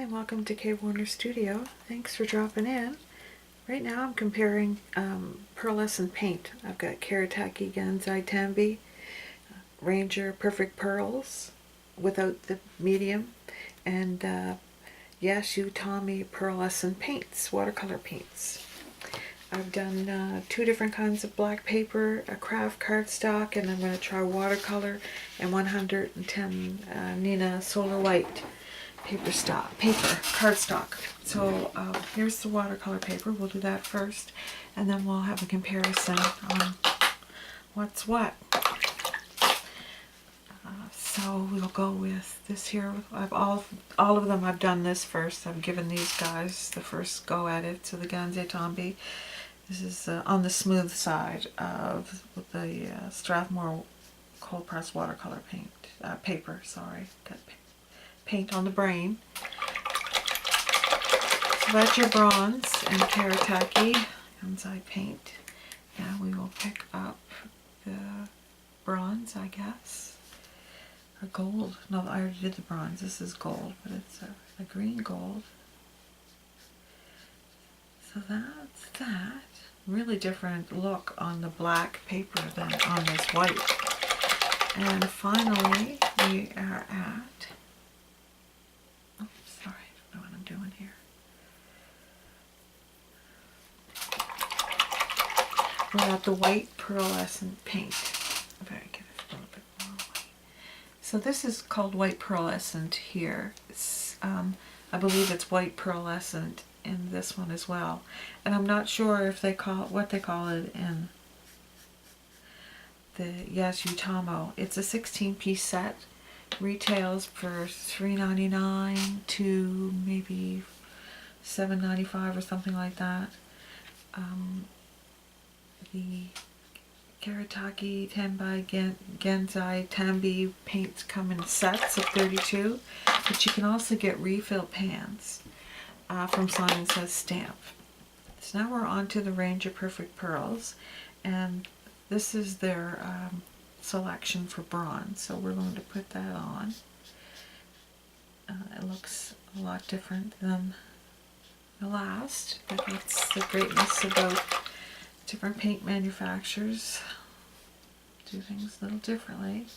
Hi, and welcome to Kay Warner Studio. Thanks for dropping in. Right now I'm comparing pearlescent paint. I've got Kuretake Gansai Tambi, Ranger Perfect Pearls without the medium, and Yasutomo pearlescent paints, watercolor paints. I've done two different kinds of black paper, a craft cardstock, and I'm going to try watercolor and 110 Nina Solar White cardstock. So here's the watercolor paper. We'll do that first, and then we'll have a comparison on what's what. So we'll go with this here. I've all of them. I've done this first. I've given these guys the first go at it. So the Gansai Tambi. This is on the smooth side of the Strathmore cold press watercolor paper. Sorry, got paint on the brain. So that's your bronze and Kuretake Gansai paint. Now we will pick up the bronze, I guess, or gold. No, I already did the bronze. This is gold, but it's a green gold. So that's that. Really different look on the black paper than on this white. And finally, we are at, oh, sorry, I don't know what I'm doing here. We're at the white pearlescent paint. I better give it a little bit more white. So this is called white pearlescent here. It's, I believe it's white pearlescent in this one as well, and I'm not sure if they call it what they call it in the Yasutomo. It's a 16-piece set, retails for $3.99 to maybe $7.95 or something like that. The Kuretake Gansai Tambi paints come in sets of 32, but you can also get refill pans from Simon Says Stamp. So now we're on to the Ranger Perfect Pearls, and this is their selection for bronze, so we're going to put that on. It looks a lot different than the last, but that's the greatness about different paint manufacturers. Do things a little differently.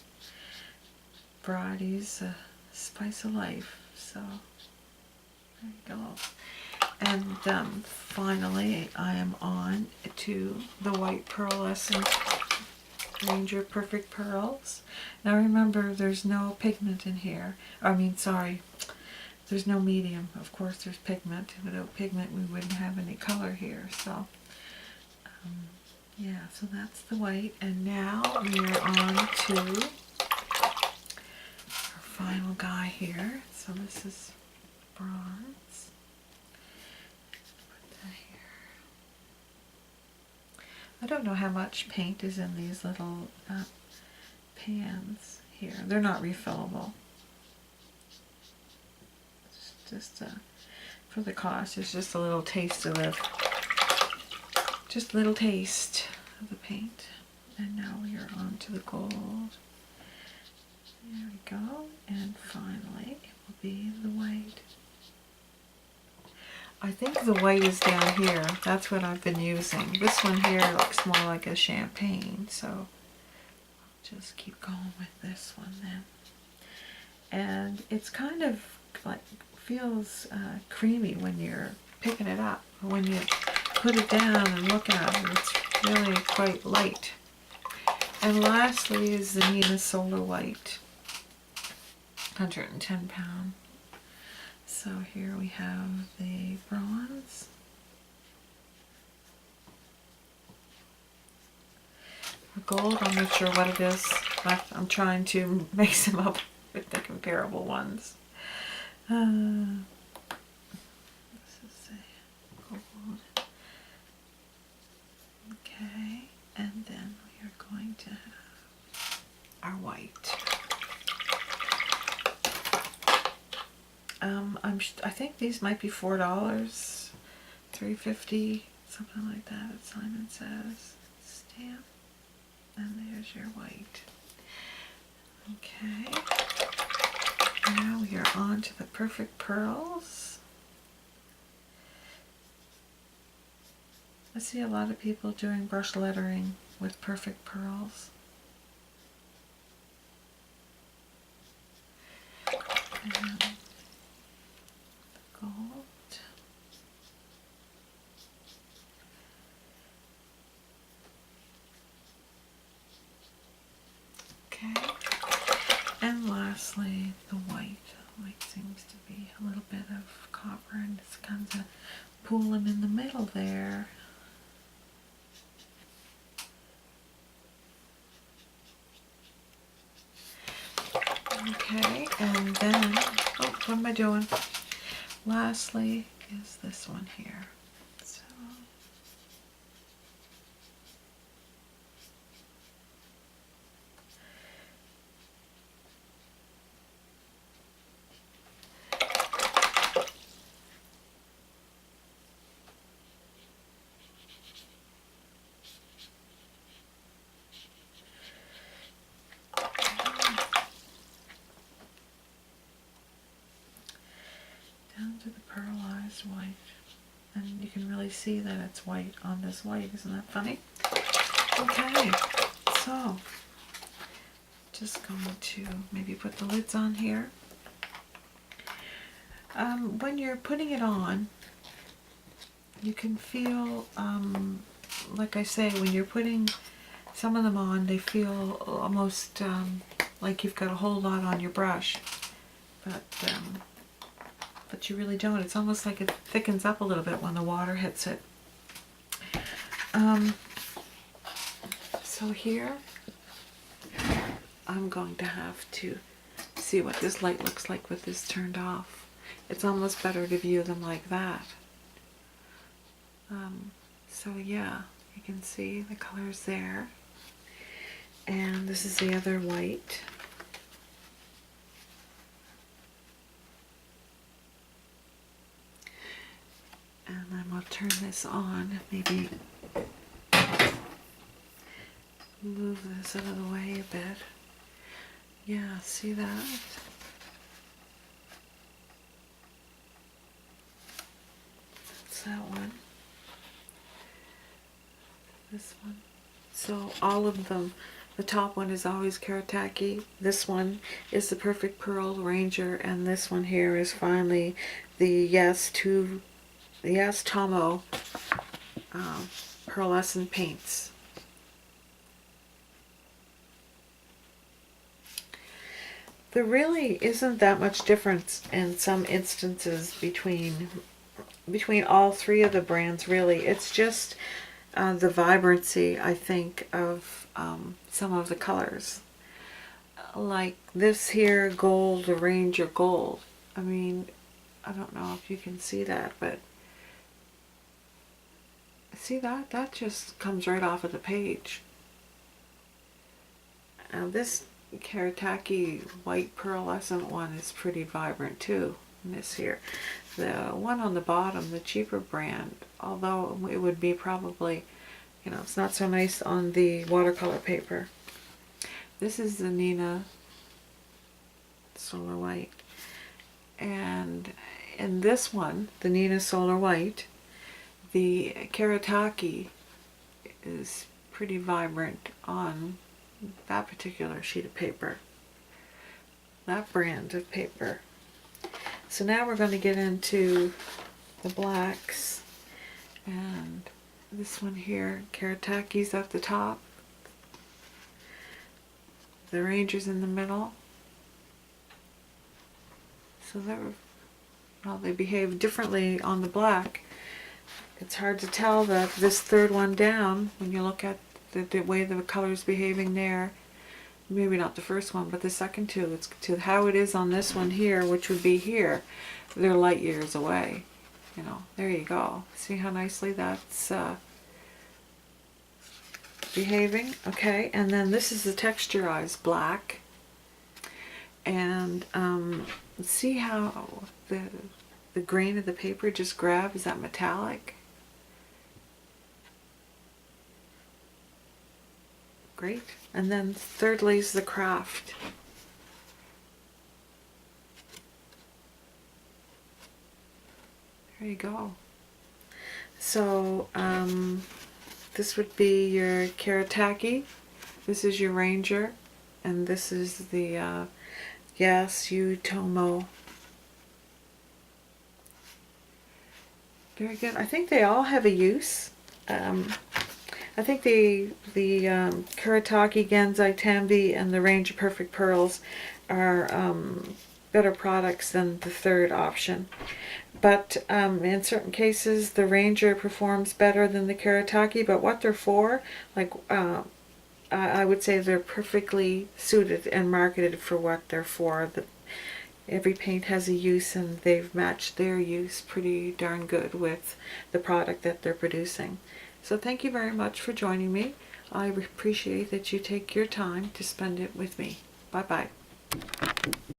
Variety's a spice of life, so there you go. And finally, I am on to the white pearlescent Ranger Perfect Pearls. Now remember, there's no pigment in here. There's no medium. Of course, there's pigment. Without pigment, we wouldn't have any color here. So, yeah, so that's the white. And now we are on to our final guy here. So this is bronze. Put that here. I don't know how much paint is in these little pans here. They're not refillable. It's just for the cost. It's just a little taste of the, just a little taste of the paint. And now we are on to the gold. There we go. And finally, it will be the white. I think the white is down here. That's what I've been using. This one here looks more like a champagne, so I'll just keep going with this one then. And it's kind of like, feels creamy when you're picking it up. When you put it down and look at it, it's really quite light. And lastly is the Nina Solar White, 110 pound. So here we have the bronze. The gold, I'm not sure what it is. I'm trying to mix them up with the comparable ones. This is a gold. Okay, and then we are going to have our white. I think these might be $4, $3.50, something like that. Simon Says Stamp. And there's your white. Okay. Now we are on to the Perfect Pearls. I see a lot of people doing brush lettering with Perfect Pearls. And gold. Okay. And lastly, the white. White seems to be a little bit of copper, and it's kind of pooling in the middle there. Okay, and then, oh, what am I doing? Lastly is this one here. So, down to the pearlized white. And you can really see that it's white on this white. Isn't that funny? Okay, so just going to maybe put the lids on here. When you're putting it on, you can feel, like I say, when you're putting some of them on, they feel almost like you've got a whole lot on your brush, but you really don't. It's almost like it thickens up a little bit when the water hits it. So here, I'm going to have to see what this light looks like with this turned off. It's almost better to view them like that. So yeah, you can see the colors there. And this is the other white. And then we'll turn this on, maybe move this out of the way a bit. Yeah, see that? That's that one. This one. So all of them, the top one is always Kuretake. This one is the Perfect Pearl Ranger, and this one here is finally the Yasutomo Pearlescent paints. There really isn't that much difference in some instances between all three of the brands, really. It's just the vibrancy, I think, of some of the colors. Like this here, gold, the Ranger Gold. I mean, I don't know if you can see that, but see that? That just comes right off of the page. And this Kuretake white pearlescent one is pretty vibrant too. And this here. The one on the bottom, the cheaper brand, although it would be probably, you know, it's not so nice on the watercolor paper. This is the Nina Solar White. And in this one, the Nina Solar White, the Kuretake is pretty vibrant on that particular sheet of paper, that brand of paper. So now we're going to get into the blacks, and this one here, Kuretake's at the top, the Ranger's in the middle. So they behave differently on the black. It's hard to tell that this third one down, when you look at the way the color's behaving there, maybe not the first one, but the second two, it's to how it is on this one here, which would be here. They're light years away. You know, there you go. See how nicely that's behaving? Okay, and then this is the Texturized Black. And see how the grain of the paper just grabs that metallic? Great. And then thirdly is the Craft. There you go. So this would be your Kuretake. This is your Ranger, and this is the Yasutomo. Very good. I think they all have a use. I think the Kuretake Gansai Tambi and the Ranger Perfect Pearls are better products than the third option. But in certain cases, the Ranger performs better than the Kuretake, but what they're for, like I would say they're perfectly suited and marketed for what they're for. Every paint has a use, and they've matched their use pretty darn good with the product that they're producing. So thank you very much for joining me. I appreciate that you take your time to spend it with me. Bye-bye.